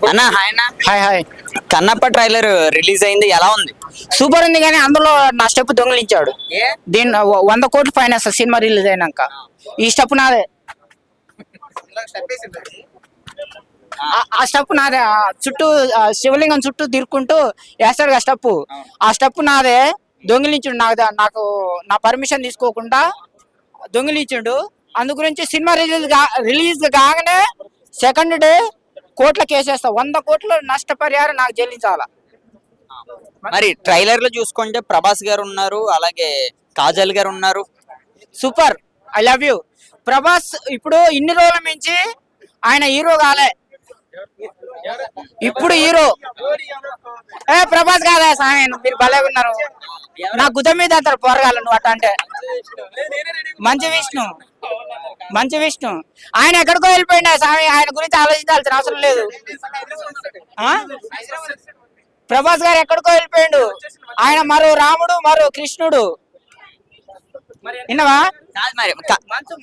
అన్న హాయ్ అన్న. Hi hi. Kannappa trailer release అయింది, ఎలా ఉంది? సూపర్ ఉంది, కానీ అందులో నా స్టెప్ దొంగిలించాడు. దీని 100 కోట్లు ఫైన్ వేస్తా సినిమా రిలీజ్ అయినాక. ఈ స్టెప్ నాదే, ఆ స్టెప్ నాదే. చుట్టూ శివలింగం చుట్టూ తిరుక్కుంటూ వేస్తాడు ఆ స్టెప్. ఆ స్టెప్ నాదే. దొంగిలించుడు నాకు నా పర్మిషన్ తీసుకోకుండా దొంగిలించుడు. అందు గురించి సినిమా రిలీజ్ కాగానే సెకండ్ డే కోట్ల కేసేస్తా. 100 కోట్ల నష్టపరిహారం నాకు చెల్లించాలా. మరి ట్రైలర్ లో చూసుకుంటే ప్రభాస్ గారు ఉన్నారు, అలాగే కాజల్ గారు ఉన్నారు. Super, I love you. Prabhas ఇప్పుడు ఇన్ని రోజుల నుంచి ఆయన హీరో కాలే, ఇప్పుడు హీరో. ప్రభాస్ కాదా సామె, మీరు భలే ఉన్నారు. నా గుద మీద అంటారు పోరగాళ్ళు నువ్వు అట్ట అంటే. మంచి విష్ణు ఆయన ఎక్కడికో వెళ్ళిపోయినా స్వామి, ఆయన గురించి ఆలోచించాల్సిన అవసరం లేదు. ప్రభాస్ గారు ఎక్కడికో వెళ్ళిపోయిండు. ఆయన మరో రాముడు, మరో కృష్ణుడు. విన్నవా?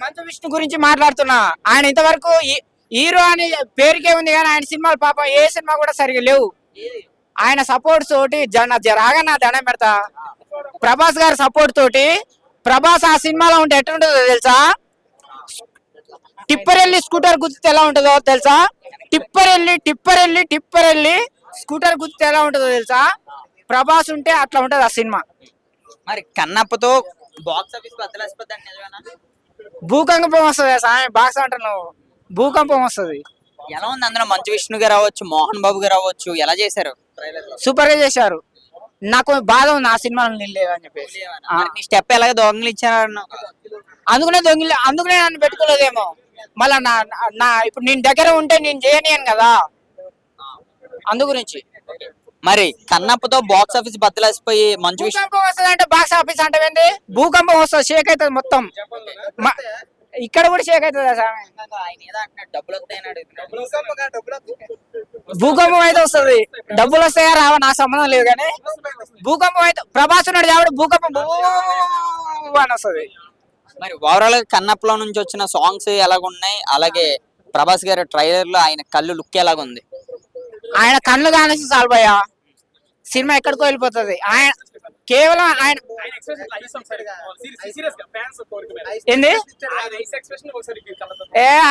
మంచు విష్ణు గురించి మాట్లాడుతున్నా. ఆయన ఇంతవరకు హీరో అని పేరుకే ఉంది, కానీ ఆయన సినిమాలు పాపం ఏ సినిమా కూడా సరిగా లేవు. ఆయన సపోర్ట్ తోటి రాగా నా దండం పెడతా. ప్రభాస్ గారి సపోర్ట్ తోటి ప్రభాస్ ఆ సినిమాలో ఉంటే ఎట్లుంటుందో తెలుసా? టిప్పర్ వెళ్ళి స్కూటర్ గుర్తితే ఎలా ఉంటుందో తెలుసా? టిప్పర్ వెళ్ళి స్కూటర్ గుర్తితే ఎలా ఉంటుందో తెలుసా? ప్రభాస్ ఉంటే అట్లా ఉంటది ఆ సినిమా. మరి కన్నప్పతో బాక్స్ ఆఫీస్ భూకంపం వస్తుంది సామి. బాక్స్ అంటున్నావు, భూకంపం వస్తుంది. ఎలా ఉంది? అందులో మంచు విష్ణు గారు అవ్వచ్చు, మోహన్ బాబు గారు అవ్వచ్చు, ఎలా చేశారు? సూపర్ గా చేశారు. నాకు బాధ ఉంది ఆ సినిమాలో నిల్లేదు అని చెప్పేసి. స్టెప్ ఎలాగ దొంగిలించారు? అందుకనే నన్ను పెట్టుకోలేదేమో. మళ్ళా నా ఇప్పుడు నేను దగ్గర ఉంటే నేను చేయనియను కదా, అందు గురించి. మరి కన్నప్పతో బాక్స్ ఆఫీస్ బద్దలేసిపోయి మంచు విష్ణు భూకంపం వస్తుంది అంటే బాక్స్ ఆఫీస్ అంటే ఏంది? భూకంపం వస్తుంది, షేక్ అవుతుంది మొత్తం. ఇక్కడ కూడా షేక్ అవుతుంది. భూకంపం అయితే వస్తుంది, డబ్బులు వస్తాయా రావా నా సంబంధం లేదు, కానీ భూకంపం అయితే ప్రభాస్ ఉన్నాడు కాబట్టి భూకంపం అని వస్తుంది. మరి ఓవరాల్ కన్నప్పలో నుంచి వచ్చిన సాంగ్స్ ఎలాగున్నాయి, అలాగే ప్రభాస్ గారి ట్రైలర్ లో ఆయన కళ్ళు లుక్ ఎలాగుంది? ఆయన కళ్ళు కానేసి చాలు భయ్యా, సినిమా ఎక్కడికో వెళ్ళిపోతుంది. ఆయన కేవలం ఆయన ఏంది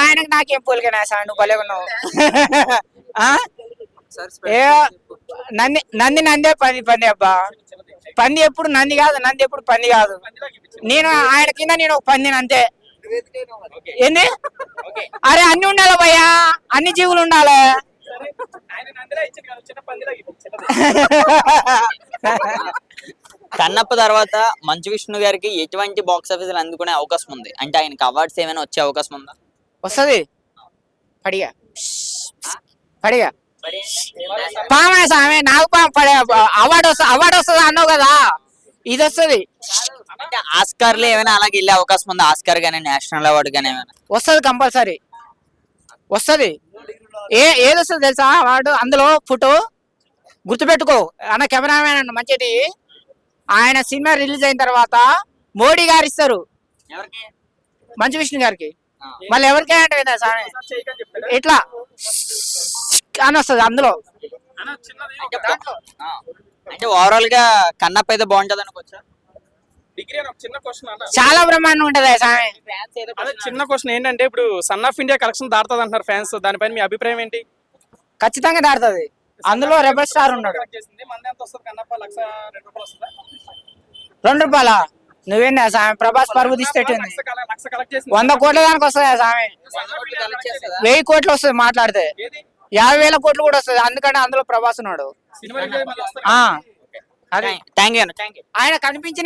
ఆయనకు నాకేం పోలికనా సార్, నువ్వు భలే ఉన్నావు. నందే పంది అబ్బా. పంది ఎప్పుడు నంది కాదు, నంది ఎప్పుడు పంది కాదు. నేను ఆయన కింద నేను ఒక పందిని అంతే. ఏంది? అరే అన్ని ఉండాలి భయ్యా, అన్ని జీవులు ఉండాలి. కన్నప్ప తర్వాత మంచు విష్ణు గారికి ఎటువంటి బాక్స్ ఆఫీస్ అందుకునే అవకాశం ఉంది? అంటే ఆయనకి అవార్డ్స్ ఏమైనా వచ్చే అవకాశం ఉందా? వస్తుంది. పడిగా పామే సామె, నాకు పడే అవార్డు వస్తుంది అన్నావు కదా, ఇది వస్తుంది. అంటే ఆస్కార్ లో ఏమైనా అలాగే వెళ్ళే అవకాశం ఉందా? ఆస్కార్ గానీ, నేషనల్ అవార్డు గానీ ఏమైనా వస్తుంది, కంపల్సరీ వస్తుంది. ఏది వస్తుంది తెలుసా? అవార్డు అందులో ఫోటో గుర్తుపెట్టుకో అన్న, కెమెరామెన్ అన్న మంచిది. ఆయన సినిమా రిలీజ్ అయిన తర్వాత మోడీ గారు ఇస్తారు మంచు విష్ణు గారికి. మళ్ళీ ఎవరికైనా అంటే సామె ఇట్లా అని వస్తుంది అందులో. అంటే ఓవరాల్ గా కన్నప్ప అయితే బాగుంటది అనుకోవచ్చా? చాలా బ్రహ్మాండం ఉంటది సామె. చిన్న క్వశ్చన్ ఏంటంటే, ఇప్పుడు సన్ ఆఫ్ ఇండియా కలెక్షన్ దాటుతుంది అంటున్నారు ఫ్యాన్స్, దానిపైన మీ అభిప్రాయం ఏంటి? ఖచ్చితంగా దాడుతుంది. అందులో రెబల్ స్టార్ ఉన్నాడు. ₹2 నువ్వేందా సామె? ప్రభాస్ పరువు తీసేటట్టుంది. 100 కోట్ల దానికి వస్తుంది సామె. 1000 కోట్లు వస్తుంది మాట్లాడితే, 50,000 కోట్లు కూడా వస్తుంది. అందుకని అందులో ప్రభాస్ ఉన్నాడు. Thank you. ఆయన కనిపించిన